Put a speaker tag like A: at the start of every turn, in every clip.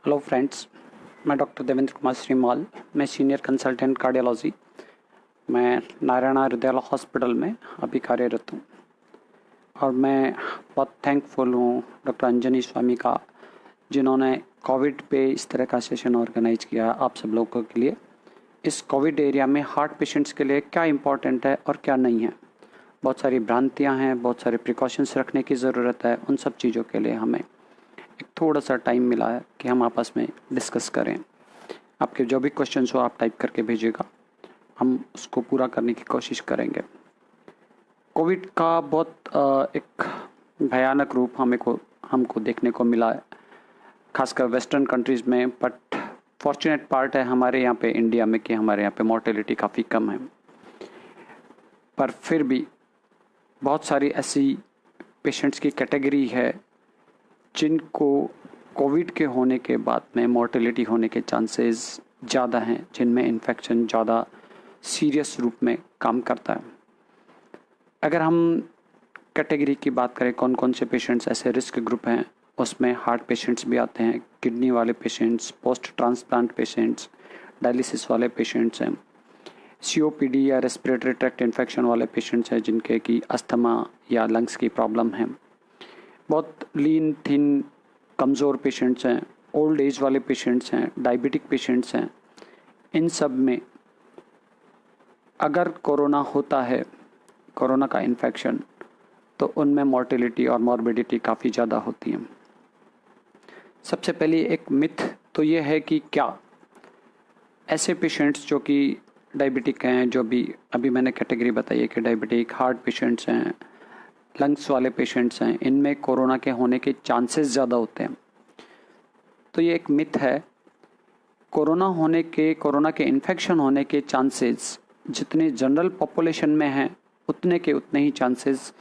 A: Hello friends, मैं doctor Devendra Kumar Shrimal. मैं senior consultant cardiology. मैं नारायणा हृदयालय हॉस्पिटल में अभी कार्यरत हूँ और मैं बहुत थैंकफुल हूँ डॉक्टर अंजनी स्वामी का, जिन्होंने कोविड पे इस तरह का सेशन ऑर्गेनाइज किया आप सब लोगों के लिए। इस कोविड एरिया में हार्ट पेशेंट्स के लिए क्या इम्पोर्टेंट है और क्या नहीं है, बहुत सारी भ्रांतियाँ हैं, बहुत सारे प्रिकॉशंस रखने की ज़रूरत है। उन सब चीज़ों के लिए हमें एक थोड़ा सा टाइम मिला है कि हम आपस में डिस्कस करें। आपके जो भी क्वेश्चंस हो आप टाइप करके भेजिएगा, हम उसको पूरा करने की कोशिश करेंगे। कोविड का बहुत एक भयानक रूप हमको देखने को मिला है, खासकर वेस्टर्न कंट्रीज़ में। बट फॉर्चुनेट पार्ट है हमारे यहाँ पे इंडिया में कि हमारे यहाँ पे मोर्टेलिटी काफ़ी कम है। पर फिर भी बहुत सारी ऐसी पेशेंट्स की कैटेगरी है जिनको कोविड के होने के बाद में मोर्टेलिटी होने के चांसेस ज़्यादा हैं, जिनमें इन्फेक्शन ज़्यादा सीरियस रूप में काम करता है। अगर हम कैटेगरी की बात करें, कौन कौन से पेशेंट्स ऐसे रिस्क ग्रुप हैं, उसमें हार्ट पेशेंट्स भी आते हैं, किडनी वाले patients, post transplant patients, dialysis वाले पेशेंट्स हैं, COPD या रेस्पिरेटरी ट्रैक्ट इन्फेक्शन वाले पेशेंट्स हैं जिनके की अस्थमा या लंग्स की प्रॉब्लम है, बहुत लीन थिन कमज़ोर पेशेंट्स हैं, ओल्ड एज वाले पेशेंट्स हैं, डायबिटिक पेशेंट्स हैं। इन सब में अगर कोरोना होता है, कोरोना का इन्फेक्शन, तो उनमें मोर्टेलिटी और मॉर्बिडिटी काफ़ी ज़्यादा होती है। सबसे पहले एक मिथ तो ये है कि क्या ऐसे पेशेंट्स जो कि डायबिटिक हैं, जो भी अभी मैंने कैटेगरी बताई है कि डायबिटिक, हार्ट पेशेंट्स हैं, लंग्स वाले पेशेंट्स हैं, इनमें कोरोना के होने के चांसेस ज़्यादा होते हैं। तो ये एक मिथ है। कोरोना के इन्फेक्शन होने के चांसेस जितने जनरल पॉपुलेशन में हैं, उतने के उतने ही चांसेस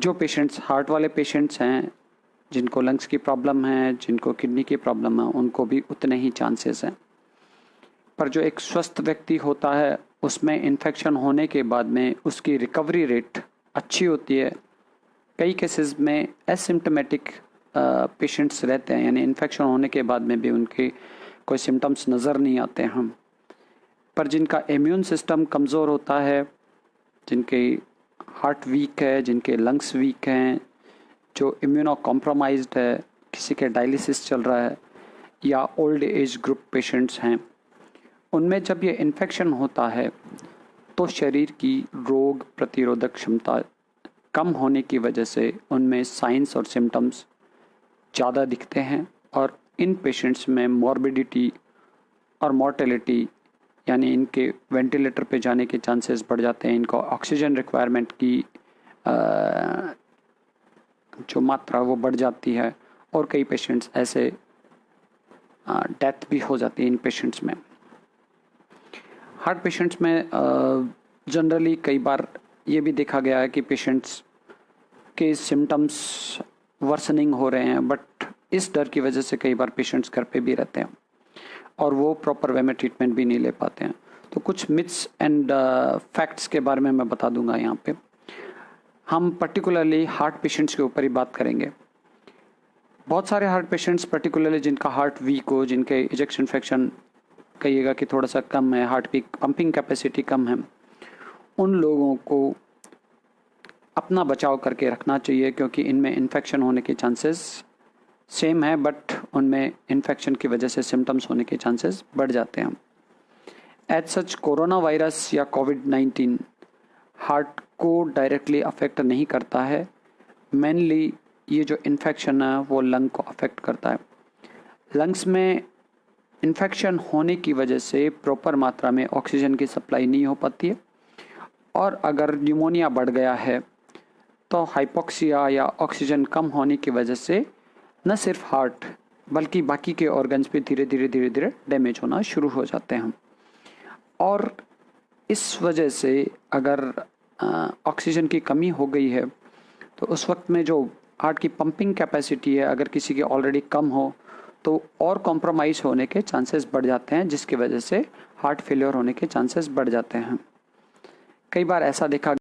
A: जो पेशेंट्स हार्ट वाले पेशेंट्स हैं, जिनको लंग्स की प्रॉब्लम है, जिनको किडनी की प्रॉब्लम है, उनको भी उतने ही चांसेस हैं। पर जो एक स्वस्थ व्यक्ति होता है, उसमें इन्फेक्शन होने के बाद में उसकी रिकवरी रेट अच्छी होती है। कई केसेस में एसिम्टोमेटिक पेशेंट्स रहते हैं, यानी इन्फेक्शन होने के बाद में भी उनके कोई सिम्टम्स नज़र नहीं आते हैं। पर जिनका इम्यून सिस्टम कमज़ोर होता है, जिनके हार्ट वीक है, जिनके लंग्स वीक हैं, जो इम्यूनो कॉम्प्रोमाइज्ड है, किसी के डायलिसिस चल रहा है, या ओल्ड एज ग्रुप पेशेंट्स हैं, उनमें जब ये इन्फेक्शन होता है तो शरीर की रोग प्रतिरोधक क्षमता कम होने की वजह से उनमें साइंस और सिम्टम्स ज़्यादा दिखते हैं और इन पेशेंट्स में मॉर्बिडिटी और मोर्टेलिटी, यानी इनके वेंटिलेटर पे जाने के चांसेस बढ़ जाते हैं। इनको ऑक्सीजन रिक्वायरमेंट की जो मात्रा वो बढ़ जाती है और कई पेशेंट्स ऐसे डेथ भी हो जाती है इन पेशेंट्स में। हार्ट पेशेंट्स में जनरली कई बार ये भी देखा गया है कि पेशेंट्स के सिम्टम्स वर्सनिंग हो रहे हैं, बट इस डर की वजह से कई बार पेशेंट्स घर पे भी रहते हैं और वो प्रॉपर वे में ट्रीटमेंट भी नहीं ले पाते हैं। तो कुछ मिथ्स एंड फैक्ट्स के बारे में मैं बता दूंगा यहाँ पे। हम पर्टिकुलरली हार्ट पेशेंट्स के ऊपर ही बात करेंगे। बहुत सारे हार्ट पेशेंट्स, पर्टिकुलरली जिनका हार्ट वीक हो, जिनके इजेक्शन फ्रैक्शन कहिएगा कि थोड़ा सा कम है, हार्ट की पंपिंग कैपेसिटी कम है, उन लोगों को अपना बचाव करके रखना चाहिए, क्योंकि इनमें इन्फेक्शन होने के चांसेस सेम है, बट उनमें इन्फेक्शन की वजह से सिम्टम्स होने के चांसेस बढ़ जाते हैं। एज सच कोरोना वायरस या कोविड-19 हार्ट को डायरेक्टली अफेक्ट नहीं करता है। मेनली ये जो इन्फेक्शन है वो लंग को अफेक्ट करता है। लंग्स में इन्फेक्शन होने की वजह से प्रॉपर मात्रा में ऑक्सीजन की सप्लाई नहीं हो पाती है, और अगर न्यूमोनिया बढ़ गया है तो हाइपोक्सिया या ऑक्सीजन कम होने की वजह से न सिर्फ हार्ट बल्कि बाकी के ऑर्गन्स भी धीरे धीरे डैमेज होना शुरू हो जाते हैं। और इस वजह से अगर ऑक्सीजन की कमी हो गई है तो उस वक्त में जो हार्ट की पंपिंग कैपेसिटी है, अगर किसी की ऑलरेडी कम हो तो और कॉम्प्रोमाइज़ होने के चांसेस बढ़ जाते हैं, जिसकी वजह से हार्ट फेलियर होने के चांसेस बढ़ जाते हैं। कई बार ऐसा देखा